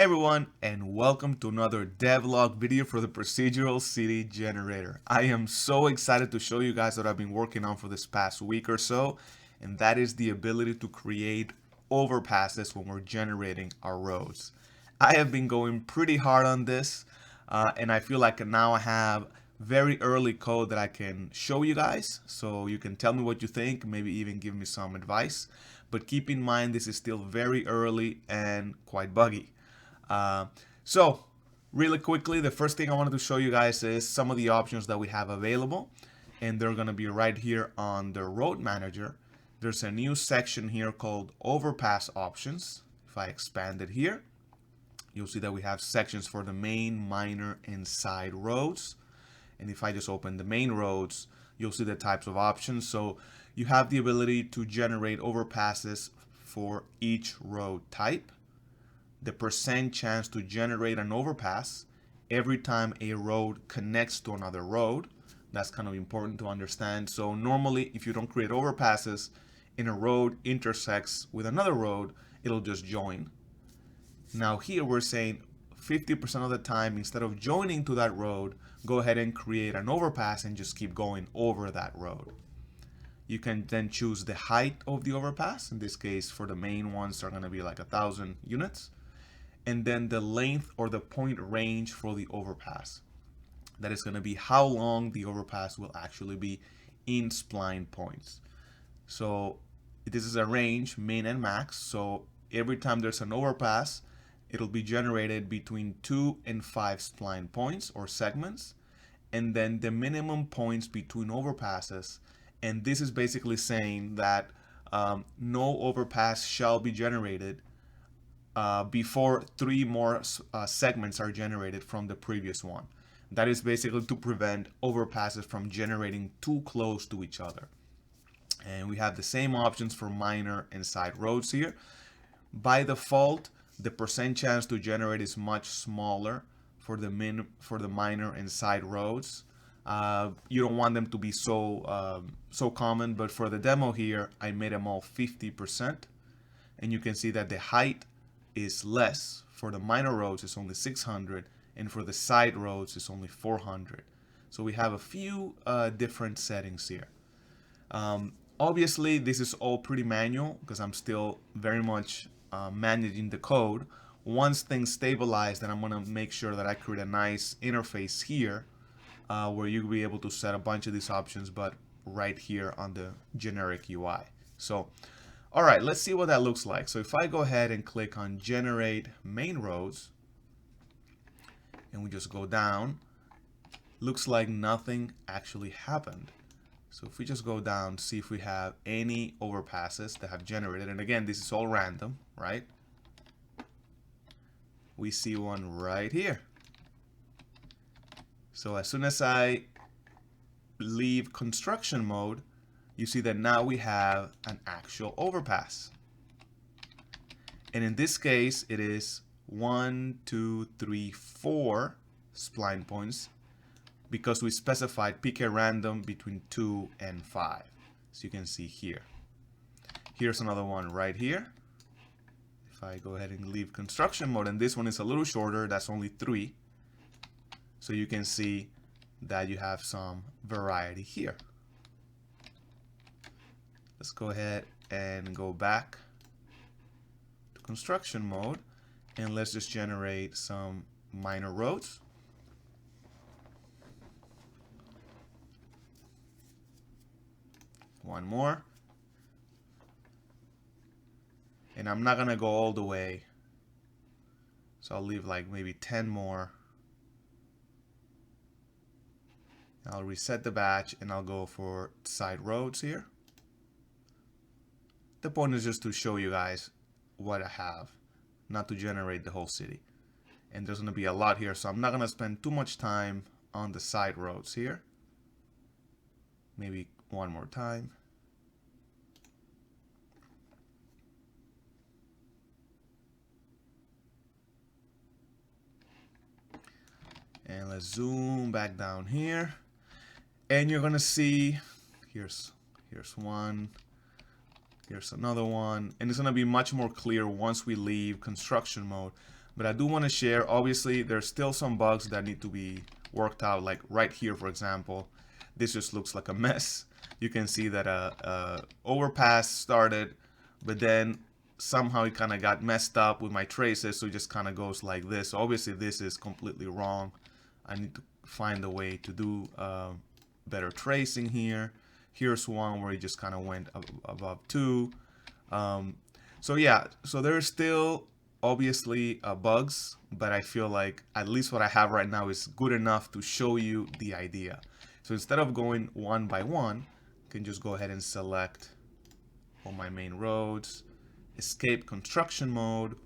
Everyone, and welcome to another devlog video for the procedural city generator. I am so excited to show you guys what I've been working on for this past week or so, and that is the ability to create overpasses when we're generating our roads. I have been going pretty hard on this, and I feel like now I have very early code that I can show you guys, so you can tell me what you think, maybe even give me some advice. But keep in mind this is still very early and quite buggy. So really quickly, the first thing I wanted to show you guys is some of the options that we have available, and they're going to be right here on the road manager. There's a new section here called overpass options. If I expand it here, you'll see that we have sections for the main, minor, and side roads. And if I just open the main roads, you'll see the types of options. So you have the ability to generate overpasses for each road type, the percent chance to generate an overpass every time a road connects to another road. That's kind of important to understand. So normally, if you don't create overpasses and a road intersects with another road, it'll just join. Now here we're saying 50% of the time, instead of joining to that road, go ahead and create an overpass and just keep going over that road. You can then choose the height of the overpass. In this case, for the main ones are going to be like 1,000 units. And then the length or the point range for the overpass. That is going to be how long the overpass will actually be in spline points. So this is a range, min and max. So every time there's an overpass, it'll be generated between 2 and 5 spline points or segments. And then the minimum points between overpasses. And this is basically saying that no overpass shall be generated before 3 more segments are generated from the previous one. That is basically to prevent overpasses from generating too close to each other. And we have the same options for minor and side roads here. By default, the percent chance to generate is much smaller for the minor and side roads. You don't want them to be so common, but for the demo here, I made them all 50%. And you can see that the height is less. For the minor roads, it's only 600, and for the side roads, it's only 400. So we have a few different settings here. Obviously, this is all pretty manual because I'm still very much managing the code. Once things stabilize, then I'm going to make sure that I create a nice interface here where you'll be able to set a bunch of these options, but right here on the generic UI. So all right, let's see what that looks like. So if I go ahead and click on generate main roads, and we just go down, looks like nothing actually happened. So if we just go down, see if we have any overpasses that have generated, and again, this is all random, right? We see one right here. So as soon as I leave construction mode, you see that now we have an actual overpass. And in this case, it is 1, 2, 3, 4 spline points because we specified pick a random between 2 and 5. So you can see here. Here's another one right here. If I go ahead and leave construction mode, and this one is a little shorter, that's only 3. So you can see that you have some variety here. Let's go ahead and go back to construction mode, and let's just generate some minor roads. One more. And I'm not gonna go all the way, so I'll leave like maybe 10 more. I'll reset the batch and I'll go for side roads here. The point is just to show you guys what I have, not to generate the whole city. And there's going to be a lot here, so I'm not going to spend too much time on the side roads here. Maybe one more time. And let's zoom back down here. And you're going to see, here's one. Here's another one, and it's going to be much more clear once we leave construction mode. But I do want to share, obviously, there's still some bugs that need to be worked out. Like right here, for example, this just looks like a mess. You can see that a overpass started, but then somehow it kind of got messed up with my traces, so it just kind of goes like this. So obviously, this is completely wrong. I need to find a way to do better tracing here. Here's one where it just kind of went above 2. So yeah, so there's still obviously bugs, but I feel like at least what I have right now is good enough to show you the idea. So instead of going one by one, I can just go ahead and select all my main roads, escape construction mode,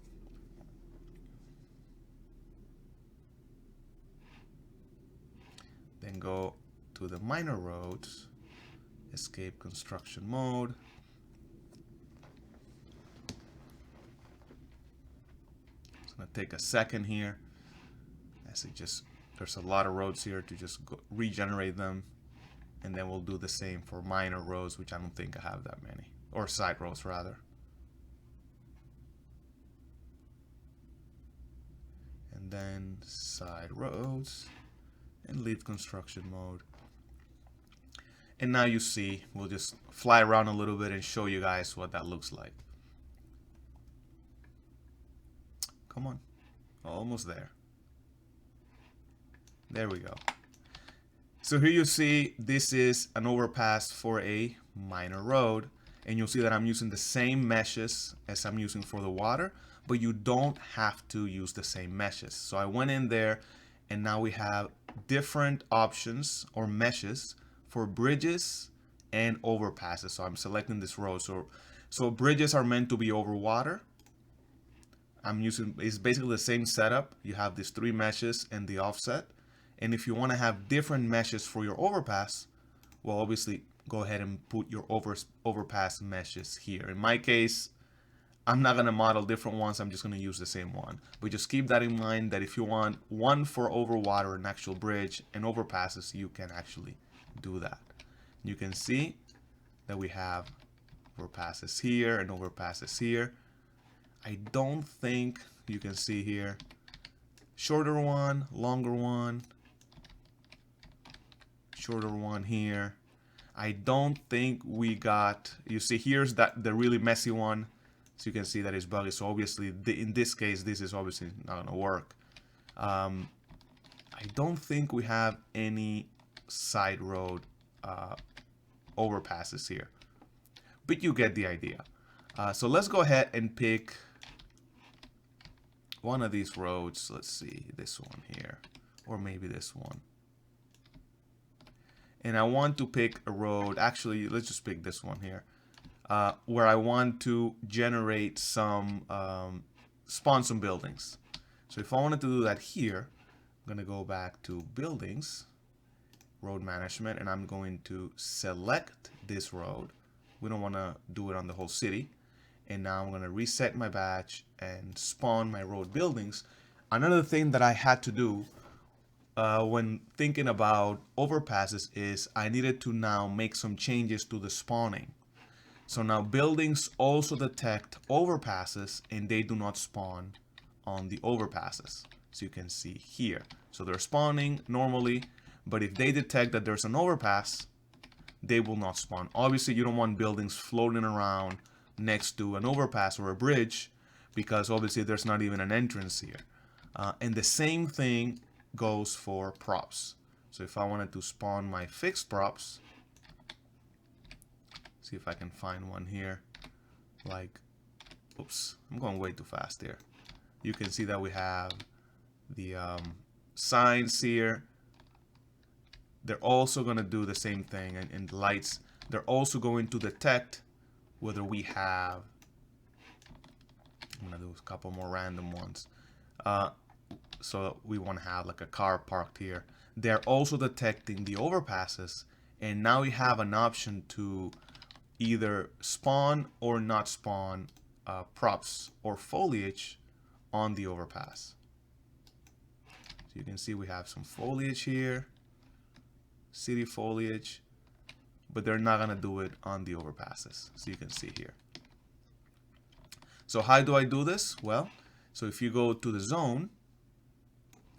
then go to the minor roads, escape construction mode. It's gonna take a second here, as it just, there's a lot of roads here to just go regenerate them, and then we'll do the same for minor roads, which I don't think I have that many, or side roads rather. And then side roads, and leave construction mode. And now you see, we'll just fly around a little bit and show you guys what that looks like. Come on, almost there. There we go. So here you see, this is an overpass for a minor road, and you'll see that I'm using the same meshes as I'm using for the water, but you don't have to use the same meshes. So I went in there, and now we have different options or meshes for bridges and overpasses. So I'm selecting this road. So bridges are meant to be over water. I'm using, it's basically the same setup. You have these 3 meshes and the offset. And if you want to have different meshes for your overpass, well, obviously go ahead and put your overpass meshes here. In my case, I'm not going to model different ones. I'm just going to use the same one. But just keep that in mind that if you want one for over water, an actual bridge, and overpasses, you can actually do that. You can see that we have overpasses here and overpasses here. I don't think you can see here. Shorter one, longer one, shorter one here. I don't think we got, you see here's that the really messy one. So you can see that it's buggy. So obviously in this case, this is obviously not gonna work. I don't think we have any side road overpasses here, but you get the idea. So let's go ahead and pick one of these roads. Let's see, this one here, or maybe this one. And I want to pick a road, actually, let's just pick this one here, where I want to generate some, spawn some buildings. So if I wanted to do that here, I'm gonna go back to buildings, road management, and I'm going to select this road. We don't wanna do it on the whole city. And now I'm gonna reset my batch and spawn my road buildings. Another thing that I had to do when thinking about overpasses is I needed to now make some changes to the spawning. So now buildings also detect overpasses and they do not spawn on the overpasses. So you can see here. So they're spawning normally, but if they detect that there's an overpass, they will not spawn. Obviously you don't want buildings floating around next to an overpass or a bridge, because obviously there's not even an entrance here. And the same thing goes for props. So if I wanted to spawn my fixed props, see if I can find one here, like, oops, I'm going way too fast here. You can see that we have the signs here. They're also going to do the same thing, and the lights, they're also going to detect whether we have, I'm going to do a couple more random ones. So we want to have like a car parked here. They're also detecting the overpasses, and now we have an option to either spawn or not spawn props or foliage on the overpass. So you can see we have some foliage here, city foliage, but they're not gonna do it on the overpasses. So you can see here. So how do I do this? Well, So if you go to the zone,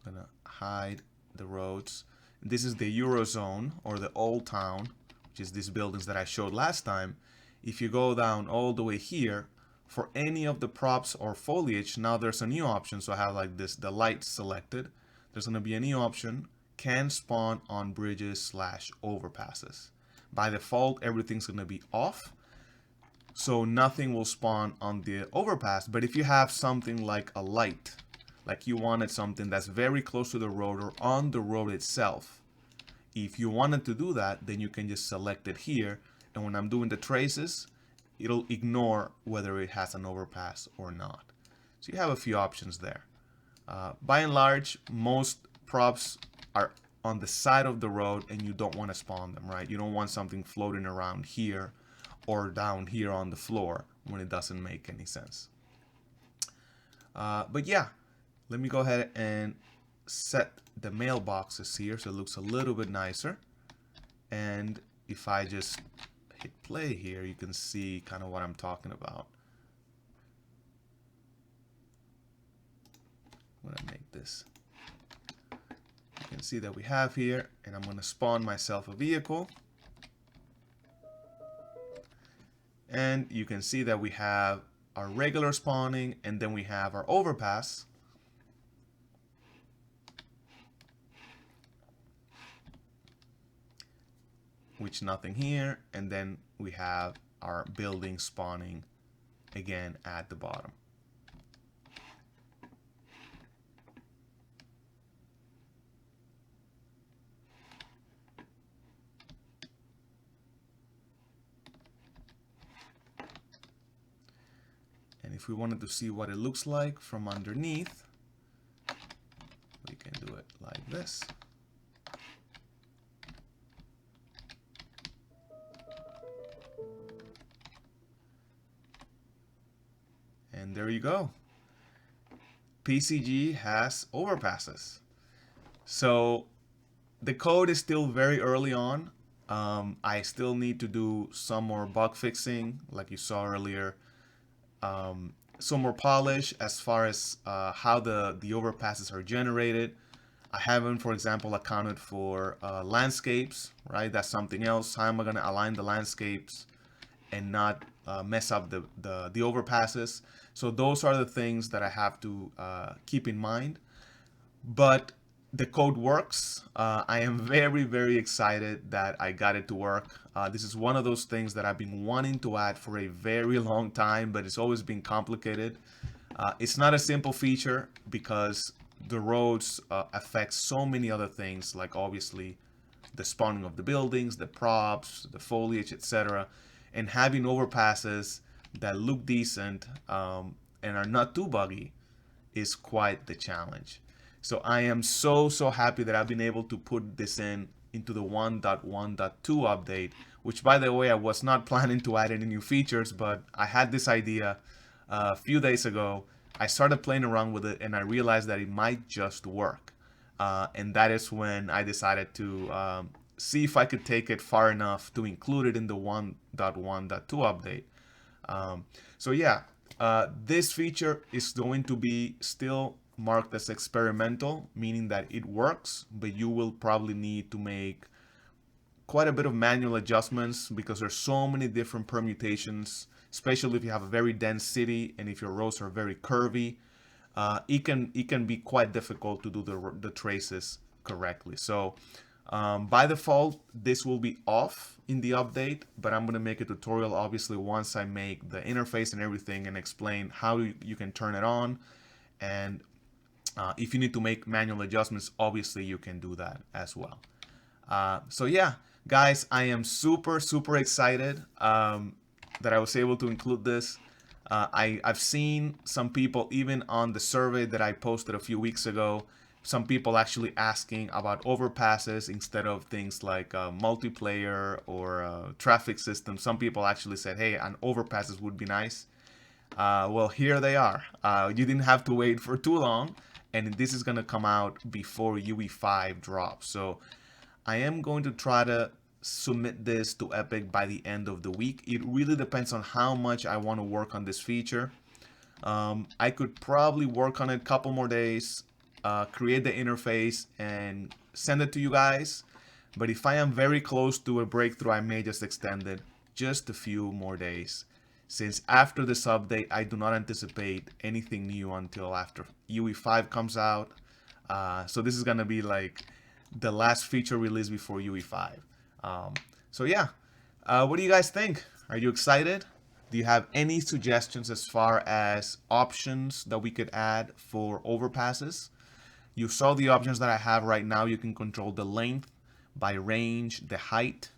I'm gonna hide the roads. This is the Eurozone, or the Old Town, which is these buildings that I showed last time. If you go down all the way here, for any of the props or foliage, now there's a new option. So I have like this, the light selected. There's gonna be a new option, can spawn on bridges / overpasses. By default, everything's gonna be off, so nothing will spawn on the overpass. But if you have something like a light, like you wanted something that's very close to the road or on the road itself, if you wanted to do that, then you can just select it here, and when I'm doing the traces, it'll ignore whether it has an overpass or not. So you have a few options there. By and large, most props are on the side of the road and you don't want to spawn them, right? You don't want something floating around here or down here on the floor when it doesn't make any sense. But yeah, let me go ahead and set the mailboxes here so it looks a little bit nicer. And if I just hit play here, you can see kind of what I'm talking about. I'm gonna make this. You can see that we have here, and I'm gonna spawn myself a vehicle. And you can see that we have our regular spawning, and then we have our overpass. Which nothing here, and then we have our building spawning again at the bottom. And if we wanted to see what it looks like from underneath, we can do it like this. And there you go. PCG has overpasses. So the code is still very early on. I still need to do some more bug fixing, like you saw earlier. Some more polish as far as how the overpasses are generated. I haven't, for example, accounted for landscapes, right? That's something else. How am I going to align the landscapes and not mess up the overpasses? So those are the things that I have to keep in mind. But the code works. I am very, very excited that I got it to work. This is one of those things that I've been wanting to add for a very long time, but it's always been complicated. It's not a simple feature because the roads affect so many other things, like obviously the spawning of the buildings, the props, the foliage, etc. And having overpasses that look decent and are not too buggy is quite the challenge. So I am so happy that I've been able to put this into the 1.1.2 update, which, by the way, I was not planning to add any new features, but I had this idea a few days ago. I started playing around with it and I realized that it might just work. And that is when I decided to see if I could take it far enough to include it in the 1.1.2 update. So yeah, this feature is going to be still marked as experimental, meaning that it works, but you will probably need to make quite a bit of manual adjustments because there's so many different permutations, especially if you have a very dense city and if your roads are very curvy. It can be quite difficult to do the traces correctly. So by default, this will be off in the update, but I'm going to make a tutorial obviously once I make the interface and everything and explain how you can turn it on. And if you need to make manual adjustments, obviously you can do that as well. So yeah, guys, I am super excited that I was able to include this. I've seen some people, even on the survey that I posted a few weeks ago, some people actually asking about overpasses instead of things like multiplayer or traffic system. Some people actually said, hey, an overpasses would be nice. Well, here they are. You didn't have to wait for too long, and this is going to come out before UE5 drops. So I am going to try to submit this to Epic by the end of the week. It really depends on how much I want to work on this feature. I could probably work on it a couple more days, create the interface and send it to you guys. But if I am very close to a breakthrough, I may just extend it just a few more days. Since after this update, I do not anticipate anything new until after UE5 comes out. So this is gonna be like the last feature release before UE5. So yeah, what do you guys think? Are you excited? Do you have any suggestions as far as options that we could add for overpasses? You saw the options that I have right now. You can control the length by range, the height,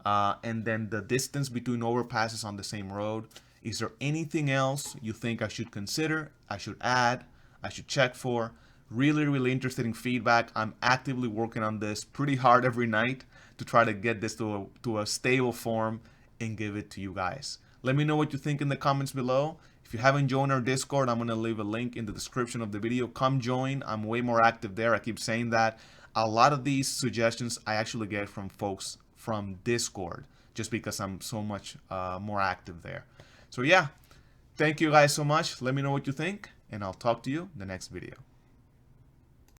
and then the distance between overpasses on the same road. Is there anything else you think I should consider, I should add, I should check for? Really interested in feedback. I'm actively working on this pretty hard every night to try to get this to a stable form and give it to you guys. Let me know what you think in the comments below. If you haven't joined our Discord, I'm going to leave a link in the description of the video. Come join. I'm way more active there. I keep saying that. A lot of these suggestions I actually get from folks from Discord just because I'm so much more active there. So yeah, thank you guys so much. Let me know what you think, and I'll talk to you in the next video.